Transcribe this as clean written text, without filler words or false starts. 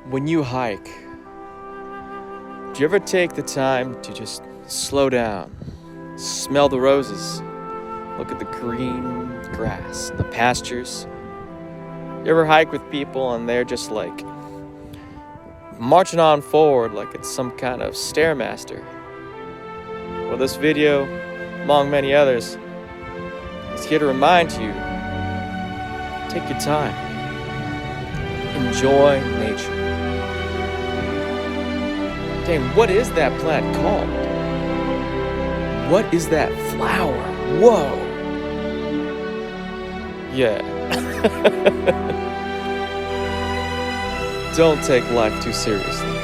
When you hike, do you ever take the time to just slow down, smell the roses, look at the green grass, the pastures? You ever hike with people and they're just like marching on forward like it's some kind of stairmaster? Well, this video, among many others, is here to remind you, take your time, enjoy nature. Dang, what is that plant called? What is that flower? Whoa! Yeah. Don't take life too seriously.